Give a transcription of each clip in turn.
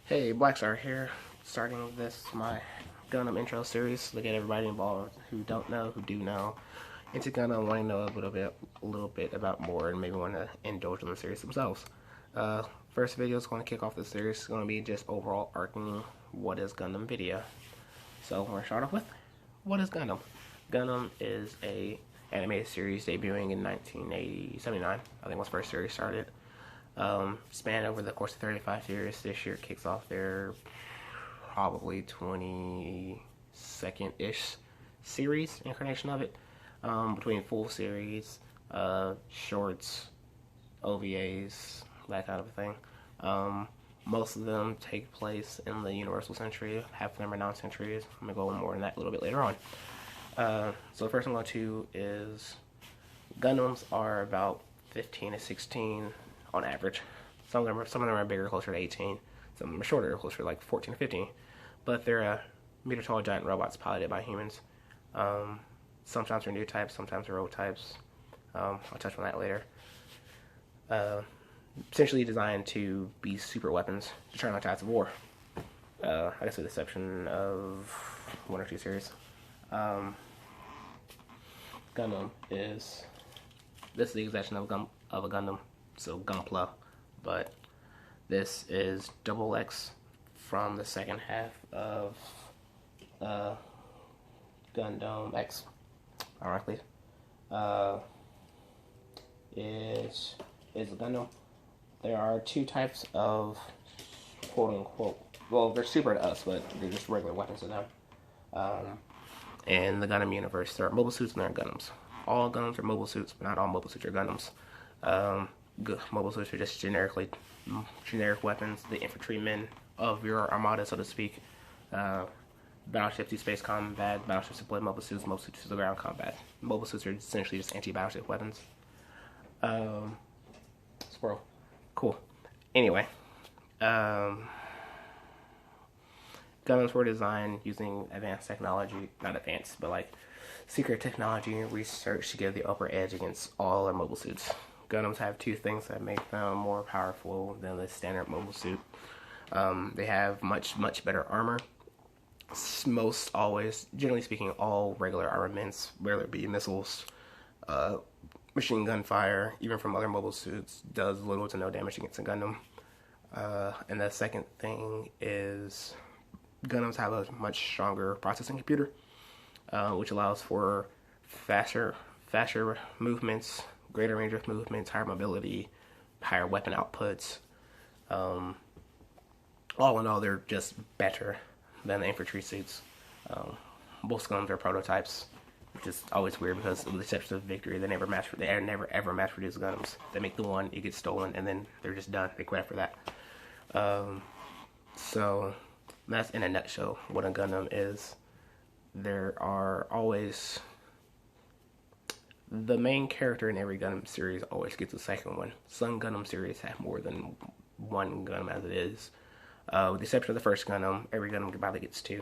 Hey, Blackstar here, starting this my Gundam intro series to get everybody involved who don't know, who do know, into Gundam, wanting to know a little bit about more, and maybe want to indulge in the series themselves. First video is going to kick off the series. It's going to be just overall arcing what is Gundam video. So we're going to start off with what is Gundam. Gundam is a animated series debuting in 1979. I think was first series started. Span over the course of 35 years. This year kicks off their probably 22nd-ish series incarnation of it. Between full series, shorts, OVAs, that kind of thing. Most of them take place in the Universal Century. Half of them are non-centuries. I'm going to go more on that a little bit later on. So the first I'm going to is Gundams are about 15 to 16 on average. Some of them are bigger, closer to 18. Some of them are shorter, closer to like 14 or 15. But they're meter-tall giant robots piloted by humans. Sometimes they're new types, sometimes they're old types. I'll touch on that later. Essentially designed to be super weapons to turn on tides of war. I guess with the exception of one or two series. Gundam is... This is the exception of a Gundam. So Gunpla, but this is Double X from the second half of Gundam X, ironically. Is a Gundam. There are two types of quote-unquote, well, they're super to us, but they're just regular weapons to them. In the Gundam universe, there are mobile suits and there are Gundams. All Gundams are mobile suits, but not all mobile suits are Gundams. Mobile suits are just generic weapons, the infantrymen of your armada, so to speak. Battleships do space combat, battleships deploy mobile suits do ground combat. Mobile suits are essentially just anti-battleship weapons. Squirrel. Cool. Anyway, Gundams were designed using advanced technology, not advanced, but like secret technology and research to give the upper edge against all our mobile suits. Gundams have two things that make them more powerful than the standard mobile suit. They have much better armor. Most always, generally speaking, all regular armaments, whether it be missiles, machine gun fire, even from other mobile suits, does little to no damage against a Gundam. And the second thing is Gundams have a much stronger processing computer, which allows for faster movements, greater range of movements, higher mobility, higher weapon outputs. All in all, they're just better than the infantry suits. Both Gundams are prototypes, which is always weird because with the exception of Victory, they never ever mass produce Gundams. They make the one, it gets stolen, and then they're just done. They quit after that. So that's in a nutshell what a Gundam is. There are always... The main character in every Gundam series always gets a second one. Some Gundam series have more than one Gundam as it is. With the exception of the first Gundam, every Gundam pilot gets two.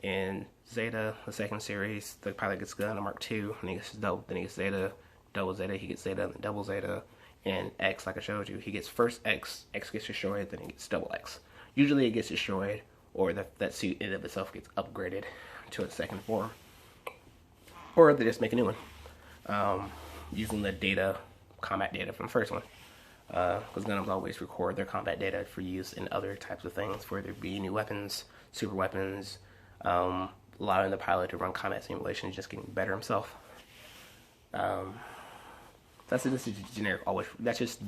In Zeta, the second series, the pilot gets Gundam Mark II, and he gets then he gets Zeta, double Zeta, he gets Zeta, and then double Zeta. And X, like I showed you, he gets first X gets destroyed, then he gets double X. Usually it gets destroyed, or that suit in and of itself gets upgraded to its second form. Or they just make a new one. Using the combat data from the first one. Because Gundams always record their combat data for use in other types of things, whether it be new weapons, super weapons, allowing the pilot to run combat simulations, just getting better himself. That's just the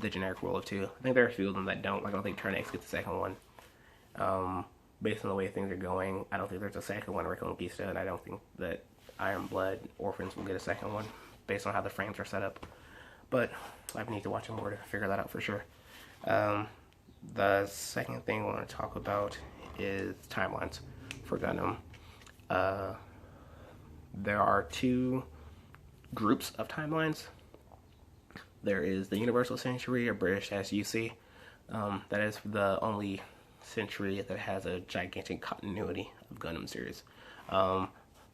generic rule of two. I think there are a few of them that don't. Like I don't think Turn X gets the second one. Based on the way things are going, I don't think there's a second one Reconquista, and I don't think that Iron Blood Orphans will get a second one, based on how the frames are set up. But I need to watch more to figure that out for sure. The second thing I want to talk about is timelines for Gundam. There are two groups of timelines. There is the Universal Century, or British as UC. That is the only century that has a gigantic continuity of Gundam series.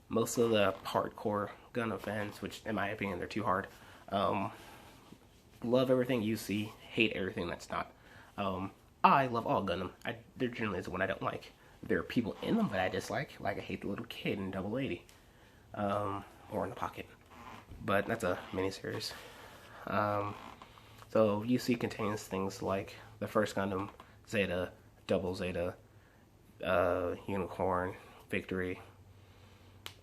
Most of the hardcore Gundam fans, which in my opinion they're too hard, love everything you see, hate everything that's not. I love all Gundam. There generally is one I don't like. There are people in them that I dislike. Like I hate the little kid in Double 80, or in the Pocket. But that's a miniseries. So UC contains things like the first Gundam, Zeta, Double Zeta, Unicorn, Victory,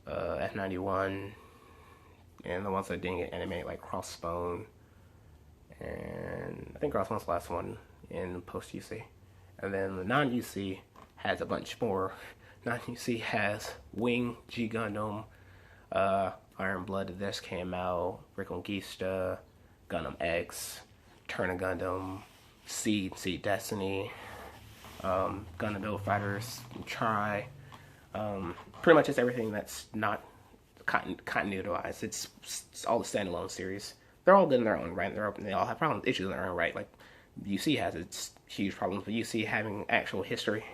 F91, and the ones that didn't get animated like Crossbone, and I think Crossbone's the last one in post UC. And then the non UC has a bunch more. Non UC has Wing, G Gundam, Iron Blood that just came out, Reconquista, Gundam X, Turn of Gundam, Seed Destiny, Gundam Build Fighters, Try. Pretty much it's everything that's not continuity-wise. It's all the standalone series. They're all good in their own right. They all have problems, issues in their own right. Like UC has its huge problems, but UC having actual history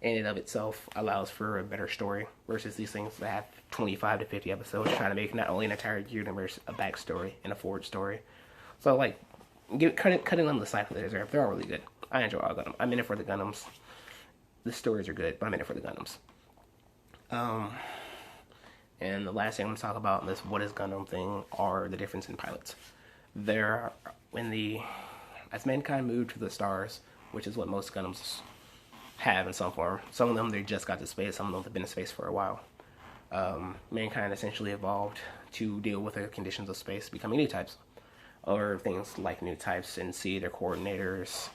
in and of itself allows for a better story versus these things that have 25 to 50 episodes trying to make not only an entire universe, a backstory and a forward story. So like, cutting them the side that they deserve. They're all really good. I enjoy all Gundam. I'm in it for the Gundams. The stories are good, but I'm in it for the Gundams. And the last thing I'm going to talk about in this What is Gundam thing are the difference in pilots. As mankind moved to the stars, which is what most Gundams have in some form. Some of them, they just got to space. Some of them have been in space for a while. Mankind essentially evolved to deal with the conditions of space, becoming new types. Or things like new types in C, they're coordinators.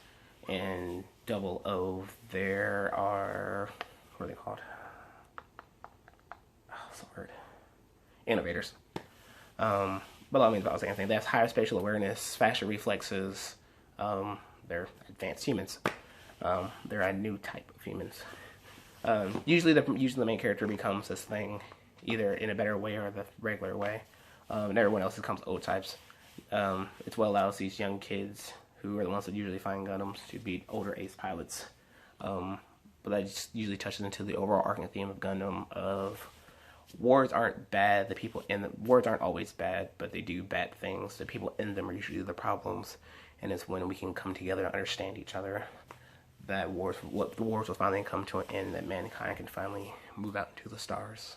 And 00, there are, what are they called? Word. Innovators. But that means about the same thing. They have higher spatial awareness, faster reflexes. They're advanced humans. They're a new type of humans. Usually the main character becomes this thing, either in a better way or the regular way. And everyone else becomes old types. It's what allows these young kids, who are the ones that usually find Gundams, to be older ace pilots. But that just usually touches into the overall arcing theme of Gundam of wars aren't bad. The people in them, wars aren't always bad, but they do bad things. The people in them are usually the problems, and it's when we can come together and understand each other that the wars will finally come to an end. That mankind can finally move out into the stars.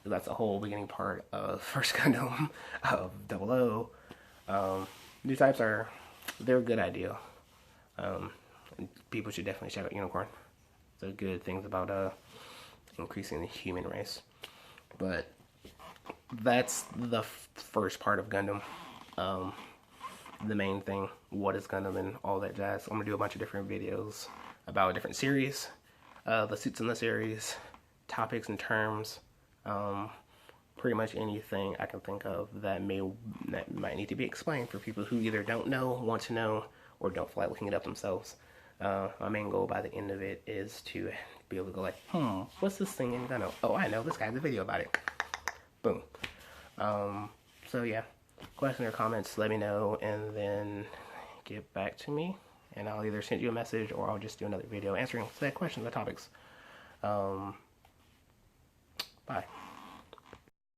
So that's the whole beginning part of First Gundam of 00. New types they're a good idea. People should definitely check out Unicorn. The good things about increasing the human race. But that's the first part of Gundam. The main thing, what is Gundam and all that jazz. I'm going to do a bunch of different videos about different series, the suits in the series, topics and terms, pretty much anything I can think of that might need to be explained for people who either don't know, want to know, or don't feel like looking it up themselves. My main goal by the end of it is to be able to go like, what's this thing in Gundam? Oh, I know, this guy has a video about it. Boom. So yeah, questions or comments, let me know, and then get back to me, and I'll either send you a message or I'll just do another video answering said questions or topics. Bye.